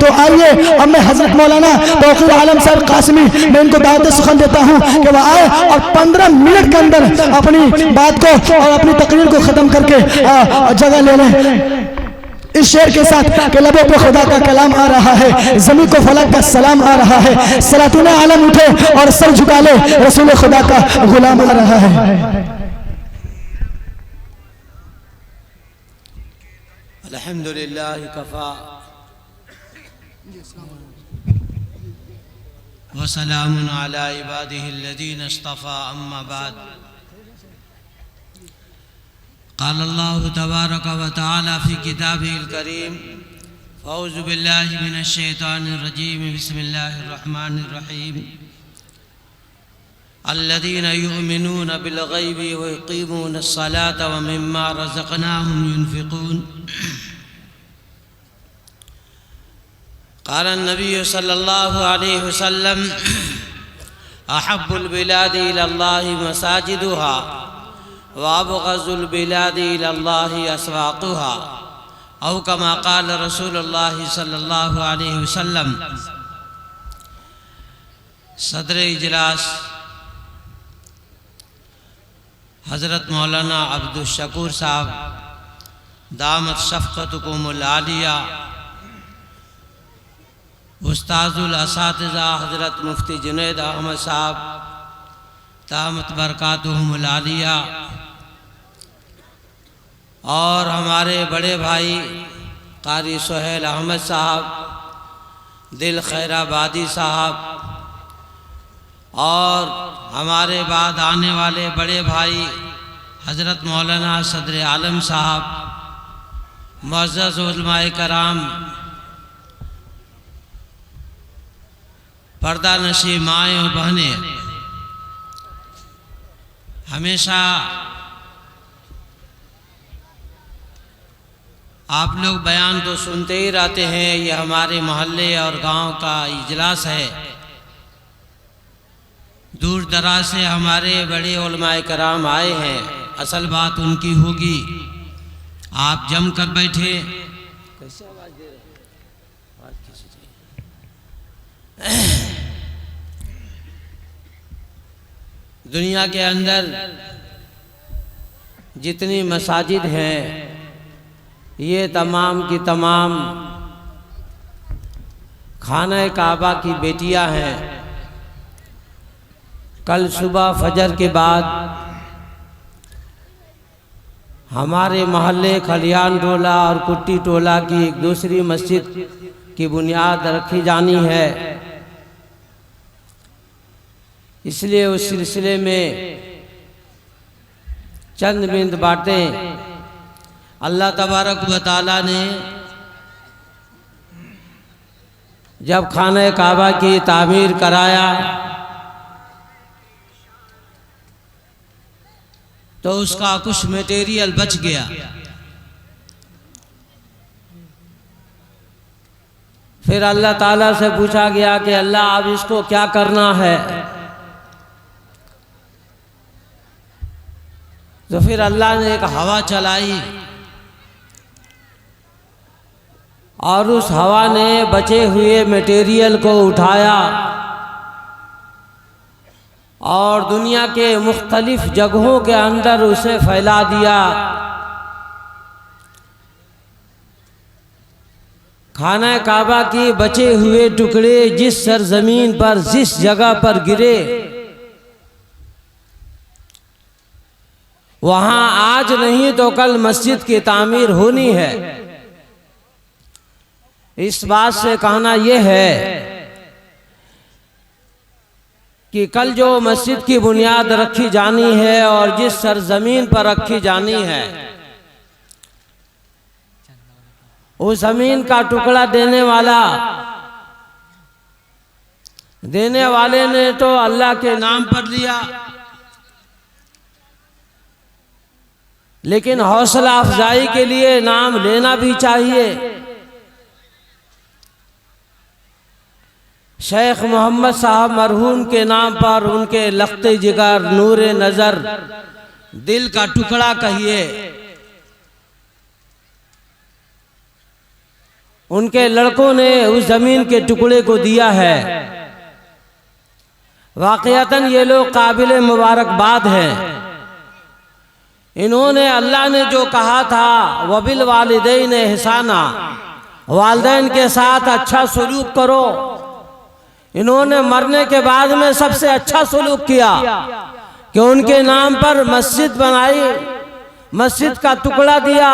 तो आइए अब मैं हजरत मौलाना तौकीर आलम साहब कासमी मैं इनको दावत सुखन देता हूँ कि वह आए और 15 मिनट के अंदर अपनी बात को और अपनी तकरीर को ख़त्म करके जगह ले लें इस शेर के साथ कि लबों पे खुदा का कलाम आ रहा है, ज़मीन को फलक का सलाम आ रहा है, सलातुन आलम उठे और सर झुका ले, रसूल खुदा का गुलाम आ रहा है। अल्हम्दुलिल्लाह कफ़ा व सलामुन अला इबादिहिल्लज़ीना इस्तफ़ा अम्मा बाद। क़ाल अल्लाहु तबारक व तआला फ़ी किताबिहिल करीम अऊज़ु बिल्लाहि मिनश शैतानिर रजीम बिस्मिल्लाहिर रहमानिर रहीम अल्लज़ीना युमिनूना बिल ग़ैबि व युक़ीमूनस सलाता व मिम्मा रज़क़नाहुम युनफ़िक़ून। क़ाल नबी सल्लल्लाहु अलैहि वसल्लम अहब्बुल बिलादि इलल्लाहि मसाजिदुहा व अबग़ज़ुल बिलादि इलल्लाहि अस्वाक़ुहा औ कमा क़ाल रसूलुल्लाहि सल्लल्लाहु अलैहि वसल्लम। सदर इजलास हज़रत मौलाना अब्दुल शकूर साहब दामत शफ़क़तुकुमुल आलिया, उस्ताज़ुल असातिज़ा हज़रत मुफ्ती जुनैद अहमद साहब दामत बरकातुहुमुल आलिया, और हमारे बड़े भाई कारी सुहेल अहमद साहब, दिल खैराबादी साहब, और हमारे बाद आने वाले बड़े भाई हज़रत मौलाना सदर आलम साहब, मुअज़्ज़ज़ उलमाए कराम, पर्दा नशी माएँ और बहनें, हमेशा आप लोग बयान तो सुनते ही रहते हैं। ये हमारे मोहल्ले और गांव का इजलास है। दूर दराज से हमारे बड़े उलमाए कराम आए हैं। असल बात उनकी होगी। आप जम कर बैठे। कैसे आवाज़ दे रहे? दुनिया के अंदर जितनी मसाजिद हैं ये तमाम की तमाम खाना काबा की बेटियां हैं। कल सुबह फजर के बाद हमारे मोहल्ले खलियान टोला और कुट्टी टोला की एक दूसरी मस्जिद की बुनियाद रखी जानी है। इसलिए उस सिलसिले में चंद बिंद बातें अल्लाह तबारक व तआला ने जब खाने काबा की तामीर कराया तो उसका कुछ मटेरियल बच गया। फिर अल्लाह ताला से पूछा गया कि अल्लाह अब इसको क्या करना है। तो फिर अल्लाह ने एक हवा चलाई और उस हवा ने बचे हुए मटेरियल को उठाया और दुनिया के मुख्तलिफ जगहों के अंदर उसे फैला दिया। खाना काबा की बचे हुए टुकड़े जिस सरजमीन पर जिस जगह पर गिरे वहाँ आज नहीं तो कल मस्जिद की तामीर होनी है। इस बात से कहना यह है कि कल जो मस्जिद की बुनियाद रखी जानी है और जिस सरजमीन पर रखी जानी है उस जमीन का टुकड़ा देने वाले ने तो अल्लाह के नाम पर लिया, लेकिन हौसला अफजाई के लिए नाम लेना भी चाहिए। शेख मोहम्मद साहब मरहूम के नाम पर उनके लख्ते जिगर, नूरे नज़र, दिल का टुकड़ा कहिए। उनके लड़कों ने उस जमीन के टुकड़े को दिया है। वाकयातन ये लोग काबिल मुबारकबाद हैं। इन्होंने अल्लाह ने जो कहा था वबिल वालिदैन एहसाना, वालिदैन के साथ अच्छा सलूक करो, इन्होंने मरने के बाद में सबसे अच्छा सलूक किया कि उनके नाम पर मस्जिद बनाई, मस्जिद का टुकड़ा दिया।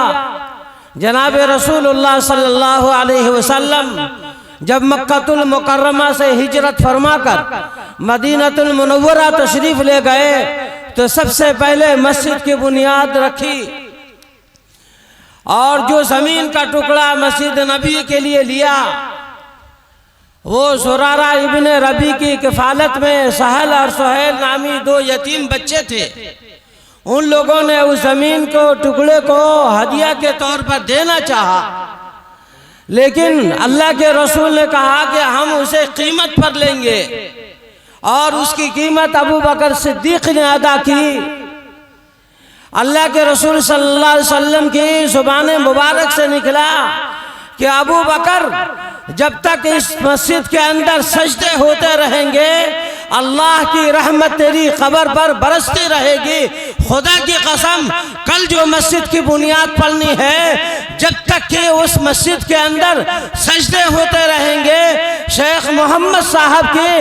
जनाब रसूलुल्लाह सल्लल्लाहु अलैहि वसल्लम जब मक्कातुल मुकर्रमा से हिजरत फरमाकर मदीनातुल मुनव्वरा तशरीफ ले गए तो सबसे पहले मस्जिद की बुनियाद रखी और जो जमीन का टुकड़ा मस्जिद नबी के लिए लिया वो जुरारा इब्ने रबी की किफालत में सहल और सुहैल नामी दो यतीम बच्चे थे। उन लोगों ने उस जमीन को टुकड़े को हदिया के तौर पर देना चाहा, लेकिन अल्लाह के रसूल ने कहा कि हम उसे कीमत पर लेंगे और उसकी कीमत अबू बकर सिद्दीक ने अदा की। अल्लाह के रसूल सल्लल्लाहु अलैहि वसल्लम की जुबान मुबारक से निकला कि अबू बकर जब तक इस मस्जिद के अंदर सजदे होते रहेंगे अल्लाह की रहमत तेरी कब्र पर बरसती रहेगी। खुदा की कसम कल जो मस्जिद की बुनियाद पड़नी है जब तक कि उस मस्जिद के अंदर सजदे होते रहेंगे शेख मोहम्मद साहब की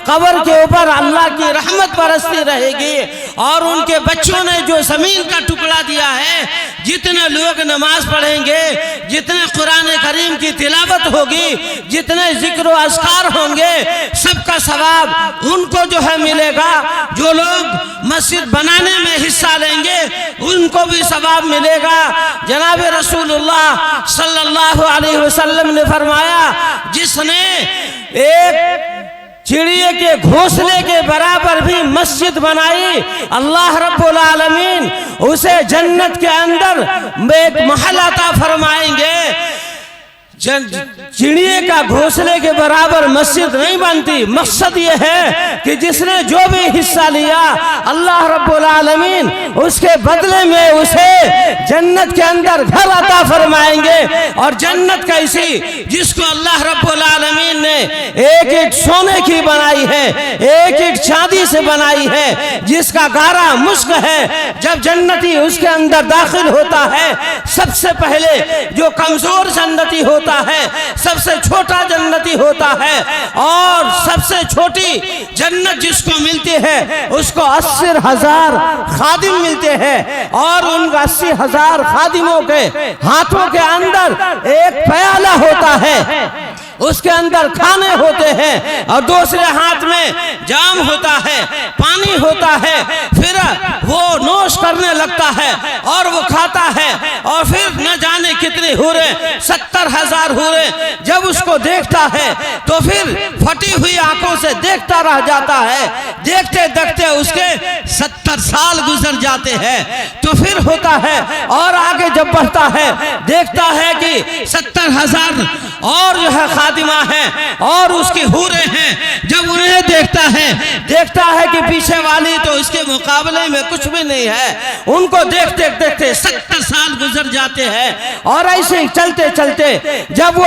कब्र के ऊपर अल्लाह की रहमत बरसती रहेगी। और उनके बच्चों ने जो जमीन का टुकड़ा दिया है, जितने लोग नमाज पढ़ेंगे, जितने कुरान करीम की तिलावत होगी, जितने जिक्र अस्कार होंगे, सबका सवाब उनको जो है मिलेगा। जो लोग मस्जिद बनाने में हिस्सा लेंगे उनको भी सवाब मिलेगा। जनाब रसूलुल्लाह सल्लल्लाहु अलैहि वसल्लम ने फरमाया जिसने एक चिड़िए के घोंसले के बराबर भी मस्जिद बनाई अल्लाह रब्बुल आलमीन उसे जन्नत के अंदर एक महल अता फरमाएंगे। चिड़िए का घोंसले के बराबर मस्जिद नहीं बनती। मकसद ये है कि जिसने जो भी हिस्सा लिया अल्लाह रब्बुल आलमीन उसके बदले में उसे जन्नत के अंदर घर अता फरमाएंगे। और जन्नत कैसी, जिसको अल्लाह रब्बुल आलमीन ने एक ईंट सोने की बनाई है, एक ईंट चांदी से बनाई है, जिसका गारा मुश्क है। जब जन्नती उसके अंदर दाखिल होता है सबसे पहले जो कमजोर जन्नती होता है, सबसे छोटा जन्नती होता है और सबसे छोटी जन्नत जिसको मिलती है उसको 80,000 खादिम मिलते हैं। और उन 80,000 खादिमों के हाथों के अंदर एक प्याला होता है, उसके अंदर खाने होते हैं और दूसरे हाथ में जाम होता है, पानी होता है। फिर वो नोश करने लगता है और वो खाता है और फिर न जाने कितने हुरे, 70,000 हुरे जब उसको देखता है तो फिर फटी हुई आंखों से देखता रह जाता है। देखते देखते उसके 70 साल गुजर जाते हैं। तो फिर होता है और आगे जब बढ़ता है देखता है कि 70,000 और जो है खादिमा है और उसकी हूरें हैं। जब उन्हें देखता है कि पीछे वाली तो इसके मुकाबले में कुछ भी नहीं है। उनको देखते देखते 70 साल गुजर जाते हैं और ऐसे ही चलते चलते जब वो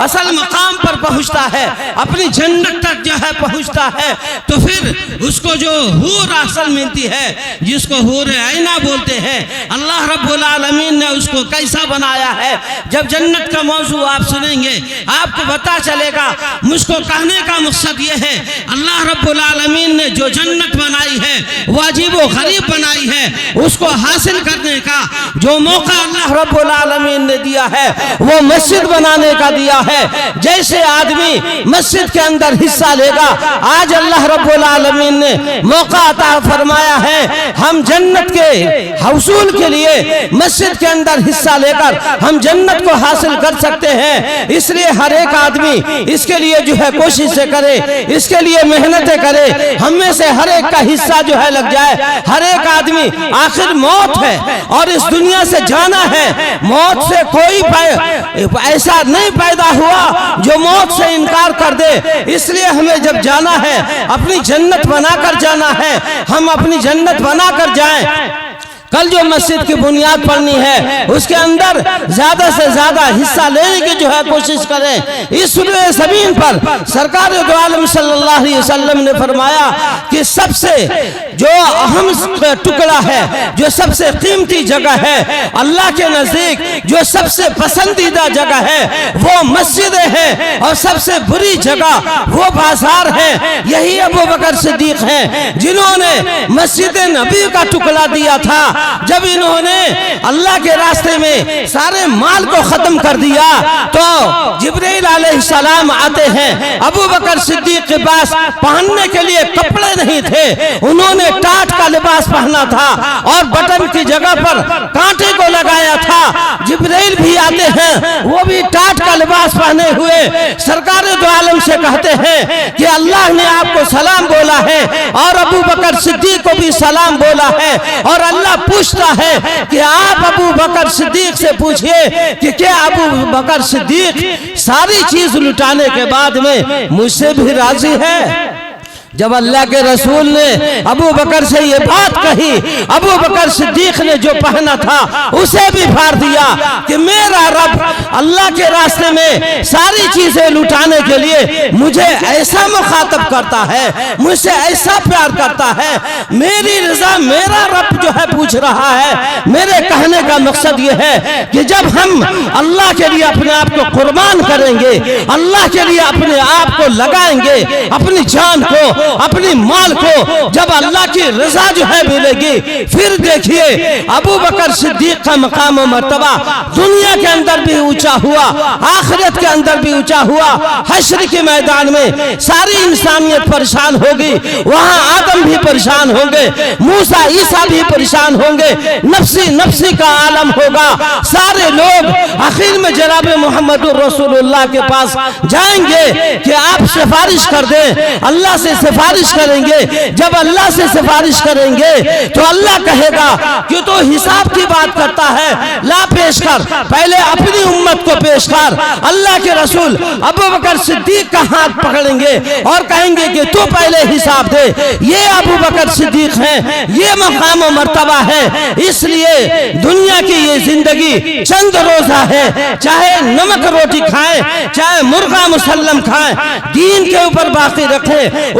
असल मकाम पर पहुंचता है, अपनी जन्नत तक जो है पहुंचता है, तो फिर उसको जो हूर असल मिलती है, जिसको हूर आईना बोलते हैं, अल्लाह रब्बुल आलमीन ने उसको कैसा बनाया है। जब जन्नत का मौजू आप सुनेंगे आपको पता चलेगा। मुझको कहने का मकसद ये है अल्लाह रब्बुल आलमीन ने जो जन्नत बनाई है वाजिब व गरीब बनाई है, उसको हासिल करने का जो मौका अल्लाह रब्बुल आलमीन ने दिया है वो मस्जिद बनाने का दिया है। जैसे आदमी मस्जिद के अंदर हिस्सा लेगा, आज अल्लाह रब्बुल आलमीन ने मौका अता फरमाया है। हम जन्नत के हसूल के लिए मस्जिद के अंदर हिस्सा लेकर हम जन्नत को हासिल कर सकते हैं। इसलिए हर एक आदमी इसके लिए जो है कोशिश करे, इसके लिए मेहनतें करे। हम में से हर एक का हिस्सा जो है लग जाए। हर एक आदमी, आखिर मौत है और इस दुनिया से जाना है। मौत से कोई ऐसा नहीं पैदा हुआ जो मौत से इनकार कर दे। इसलिए हमें जब जाना है अपनी जन्नत बनाकर जाना है। हम अपनी जन्नत बनाकर जाएं। कल जो मस्जिद की बुनियाद पड़नी है उसके अंदर ज्यादा से ज्यादा हिस्सा लेने की जो है कोशिश करें। इस ज़मीन पर सरकार दो आलम सल्लल्लाहु अलैहि वसल्लम ने फरमाया कि सबसे जो अहम टुकड़ा है, जो सबसे कीमती जगह है अल्लाह के नजदीक, जो सबसे पसंदीदा जगह है वो मस्जिदें हैं, और सबसे बुरी जगह वो बाजार है। यही अबू बकर सिद्दीक हैं जिन्होंने मस्जिद नबी का टुकड़ा दिया था। जब इन्होंने अल्लाह के रास्ते में सारे माल को खत्म कर दिया तो जिब्रील अलैहिस्सलाम आते हैं। अबू बकर सिद्दीक के पास पहनने के लिए कपड़े नहीं थे, उन्होंने टाट का लिबास पहना था और बटन की जगह पर कांटे को लगाया था। जिब्रील भी आते हैं, वो भी टाट का लिबास पहने हुए सरकार दो आलम से कहते हैं कि अल्लाह ने आपको सलाम बोला है, और अबू बकर सिद्दीक को भी सलाम बोला है। और अल्लाह पूछता है कि आप अबू बकर सिद्दीक से पूछिए कि क्या अबू बकर सिद्दीक सारी चीज लुटाने के बाद में मुझसे भी राजी है। जब अल्लाह के रसूल ने अबू बकर से ये बात कही, अबू बकर सिद्दीक ने जो पहना था उसे भी फाड़ दिया कि मेरा रब अल्लाह के रास्ते में सारी चीजें लुटाने के लिए मुझे ऐसा मुखातब करता है, मुझसे ऐसा प्यार करता है, मेरी रजा मेरा रब जो है पूछ रहा है। मेरे कहने का मकसद ये है कि जब हम अल्लाह के लिए अपने आप को कुर्बान करेंगे, अल्लाह के लिए अपने आप को लगाएंगे, अपनी जान को, अपनी माल को, जब अल्लाह की रजा जो है मिलेगी, फिर देखिए अबू बकर सिद्दीक का मकाम और मर्तबा दुनिया के अंदर भी ऊंचा हुआ, आखिरत के अंदर भी ऊंचा हुआ। हश्र के मैदान में सारी इंसानियत परेशान होगी, वहां आदम भी परेशान होंगे, मूसा ईसा भी परेशान होंगे, नफ्सी नफ्सी का आलम होगा। सारे लोग आखिर में जनाब मोहम्मद रसूलुल्लाह के पास जाएंगे कि आप सिफारिश कर दें, अल्लाह से सिफारिश करेंगे। जब अल्लाह से सिफारिश करेंगे तो अल्लाह कहेगा कि तो हिसाब की बात करता है, ला पेश कर, पहले अपनी उम्मत को पेश कर। अल्लाह के रसूल अबू बकर सिद्दीक का हाथ पकड़ेंगे और कहेंगे कि तू पहले हिसाब दे। ये अबू बकर सिद्दीक हैं, ये मकाम और मर्तबा है। इसलिए दुनिया की ये जिंदगी चंद रोजा है, चाहे नमक रोटी खाएं, चाहे मुर्गा मुसल्लम खाएं, दीन के ऊपर बाकी रखें।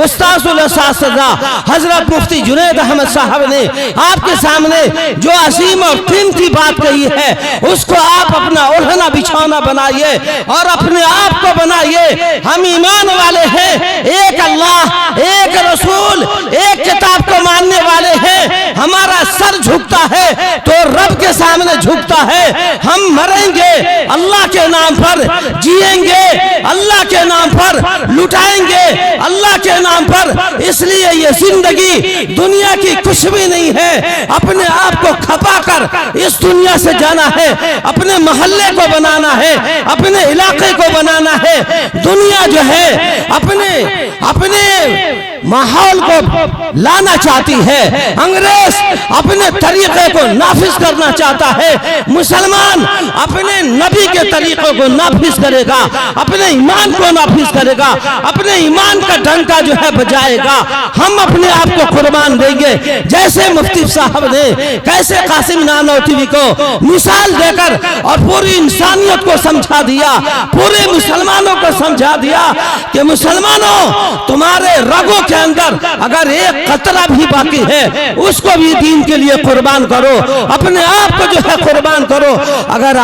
हजरत मुफ्ती जुनैद अहमद साहब ने आपके सामने जो असीम और कीमती बात कही है, उसको आप अपना ओढ़ना बिछौना बनाइए और अपने आप को बनाइए। हम ईमान वाले हैं, एक अल्लाह, एक रसूल, एक किताब को मानने वाले हैं। हमारा सर झुकता है तो रब के सामने झुकता है। हम मरेंगे अल्लाह के नाम पर, जिएंगे अल्लाह के नाम पर, लुटाएंगे अल्लाह के नाम पर। इसलिए ये जिंदगी दुनिया की कुछ भी नहीं है। अपने आप को खपा कर इस दुनिया से जाना है, अपने मोहल्ले को बनाना है, अपने इलाके को बनाना है। दुनिया जो है अपने माहौल को लाना चाहती है, अंग्रेज अपने तरीके को नाफिज करना चाहता है, मुसलमान अपने नबी के तरीकों को नाफिज करेगा, अपने ईमान को नाफिज करेगा, अपने ईमान का डंका जो है बजाएगा। हम अपने आप को कुर्बान देंगे, जैसे मुफ्ती साहब ने कैसे कासिम नानोतवी को मिसाल देकर और पूरी इंसानियत को समझा दिया, पूरे मुसलमानों को समझा दिया कि मुसलमानों तुम्हारे रगों के अंदर अगर एक कतरा भी बाकी है उसको भी दीन के लिए कुर्बान करो, अपने आप को जो है कुर्बान करो। अगर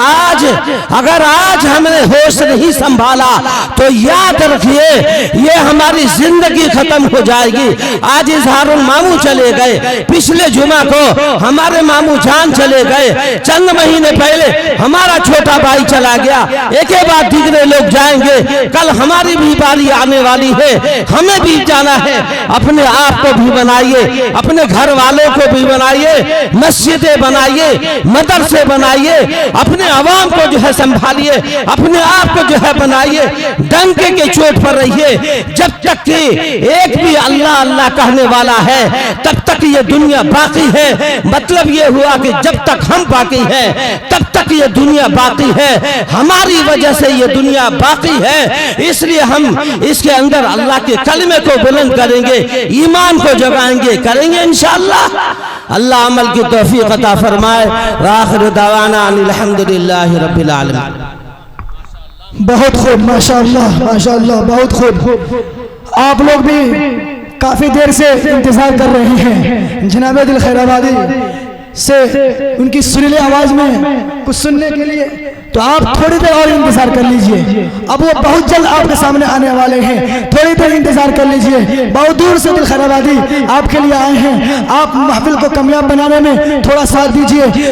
आज हमने होश नहीं संभाला तो याद रखिए ये हमारी जिंदगी खत्म हो जाएगी। आज इजहारुल मामू चले गए, पिछले जुमा को हमारे मामू जान चले गए, चंद महीने पहले हमारा छोटा भाई चला गया, एक बाद दिगरे लोग जाएंगे, कल हमारी भी बारी आने वाली है, हमें भी जाना है। अपने आप को भी बनाइए, अपने घर वालों को भी बनाइए, मस्जिदें बनाइए, मदरसे बनाइए, अपने अवाम को जो है संभालिए, अपने आप को जो है बनाइए, डंके के चोट पर रहिए। जब तक कि एक भी अल्लाह अल्लाह कहने वाला है तब तक ये दुनिया बाकी है। मतलब ये हुआ कि जब तक हम बाकी हैं तब तक ये दुनिया बाकी है, हमारी वजह से ये दुनिया बाकी है। इसलिए हम इसके अंदर अल्लाह के कलमे को बुलंद करेंगे, ईमान को जगाएंगे, करेंगे इंशाअल्लाह। अल्लाह अमल की तौफीक अता फरमाए। व आखिर दावाना अनिल हम्दुलिल्लाहि रब्बिल आलमीन। बहुत खूब, माशाअल्लाह माशाअल्लाह, बहुत खूब। आप लोग भी काफ़ी देर से इंतज़ार कर रहे हैं जनाब दिल खैराबादी से उनकी सुरीली आवाज़ में कुछ सुनने के लिए, तो आप थोड़ी देर और इंतज़ार कर लीजिए। अब वो बहुत जल्द आपके सामने आने वाले हैं, थोड़ी देर इंतज़ार कर लीजिए। बहुत दूर से दिल खैराबादी आपके लिए आए हैं, आप महफिल को कामयाब बनाने में थोड़ा साथ दीजिए।